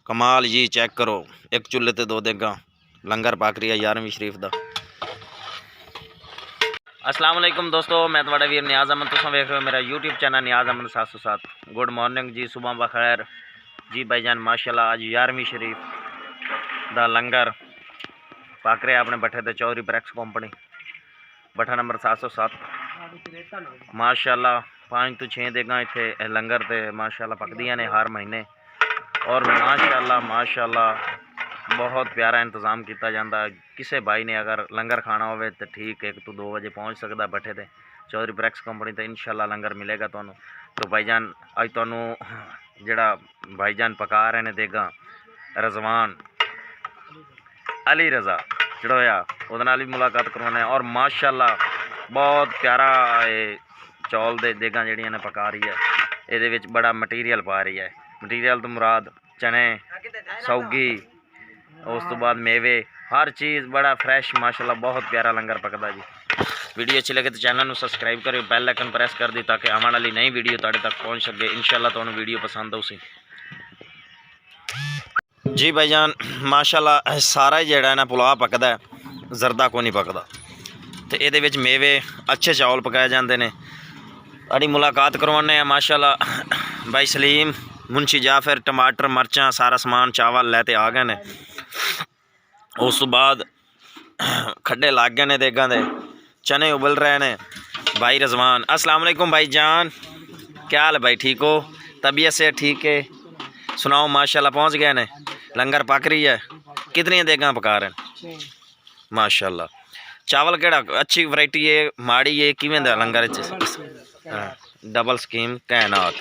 कमाल जी चेक करो, एक चुल्हे ते दो देगा लंगर पक रही है 11वीं शरीफ का। अस्सलाम वालेकुम दोस्तों, मैं तुम्हारा वीर नियाज़ अहमद, तुम देख रहे हो मेरा यूट्यूब चैनल नियाज़ अहमद 707। गुड मॉर्निंग जी, सुबह बखैर जी भाईजान। माशाल्लाह आज 11वीं शरीफ दा लंगर पक रहा अपने भट्ठे ते चौधरी ब्रैक्स कंपनी भट्ठा नंबर 707। माशाल्लाह 5 तो 6 देगा इत्थे लंगर ते माशाल्लाह पकदियां ने हर महीने। और माशाल्लाह बहुत प्यारा इंतज़ाम किया जाता। किसी भाई ने अगर लंगर खाना हो तो ठीक 1 तो 2 बजे पहुँच सकता भट्ठे ते चौधरी ब्रैक्स कंपनी तो इंशाल्लाह लंगर मिलेगा तुहानू। तो भाईजान अज तुहानू जिहड़ा भाईजान पका रहे ने देगा रजवान अली रज़ा चढ़ोया उहदे नाल भी मुलाकात करवाने। और माशाल्लाह बहुत प्यारा चौल दे देगा जिहड़ियां ने पका रही है, ये विच बड़ा मटीरियल पा रही है। मटीरियल तो मुराद चने सौगी उस तो बाद मेवे हर चीज़ बड़ा फ्रैश माशाल्लाह बहुत प्यारा लंगर पकदा जी। वीडियो अच्छी लगे तो चैनल को सब्सक्राइब करो, बेल आइकन प्रेस कर दी ताकि आने वाली नई वीडियो तुहाडे तक पहुँच सके। इंशाल्लाह तुहानू वीडियो पसंद आउसी जी भाईजान। माशाल्लाह सारा ही जेड़ा ना पुलाव पकदा है, जरदा को नहीं पकदा। तो ये मेवे अच्छे चावल पकाए जाते हैं। अड़ी मुलाकात करवाने माशाल्लाह भाई सलीम मुंशी जाफर टमाटर मरचा सारा समान चावल लैते आ गए ने। उस तो बाद खड्डे लग गए ने देगा दे चने उबल रहे ने। भाई रजवान अस्सलाम वालेकुम भाई जान, क्या हाल है भाई, ठीक हो? तबीयत से ठीक है? सुनाओ माशाल्लाह पहुँच गए ने, लंगर पक रही है। कितनी देगा पका रहे हैं माशाल्लाह? चावल केड़ा अच्छी वैरायटी है माड़ी है किवें दा लंगर डबल स्कीम कैनात।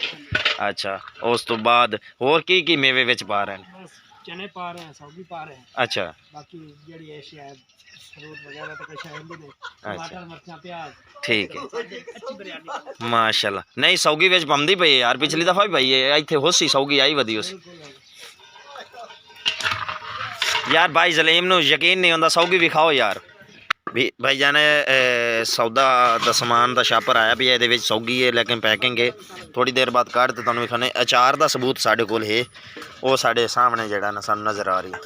अच्छा उस तो बाद होर की मेवे विच पा रहे हैं? चने पा रहे हैं, सौगी पा रहे हैं। अच्छा बाकी जड़ी है शायद फ्रूट वगैरह तो कुछ है नहीं। अच्छा टमाटर मिर्चा प्याज ठीक है अच्छी बिरयानी माशाल्लाह। नहीं सौगी विच पमदी पई यार, पिछली दफा भी पई है इत्थे होसी सौगी आई वधी उस यार। भाई सलीम नू यकीन नहीं होंदा, सौगी भी खाओ यार। भी भाई जाने सौदा दा समान दा छापर आया भी ये सौगी है लेकिन पैकिंग है। थोड़ी देर बाद काट तो तुहानू खाने अचार दा सबूत साढ़े कोल है, वो साढ़े सामने जेड़ा ना सानू नज़र आ रही है।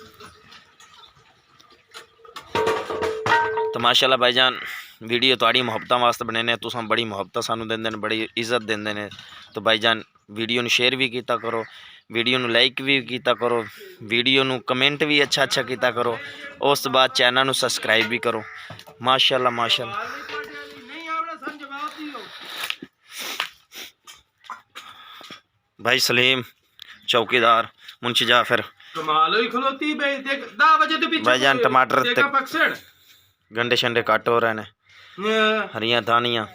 तो माशाल्लाह भाईजान वीडियो तुहाड़ी मुहब्बतां वास्ते बने, तुसां बड़ी मुहब्बत सानू देंदे ने, बड़ी इज्जत देंदे ने। तो भाईजान वीडियो नू शेयर भी किया करो, वीडियो नू लाइक भी किया करो, वीडियो नू कमेंट भी अच्छा किया करो। उस तो बाद चैनल नू सब्सक्राइब भी करो। माशाल्लाह माशाल्लाह भाई सलीम चौकीदार मुंशी जाफर भाईजान टमाटर गंडे शंडे कट हो रहे हैं, हरियां धानियां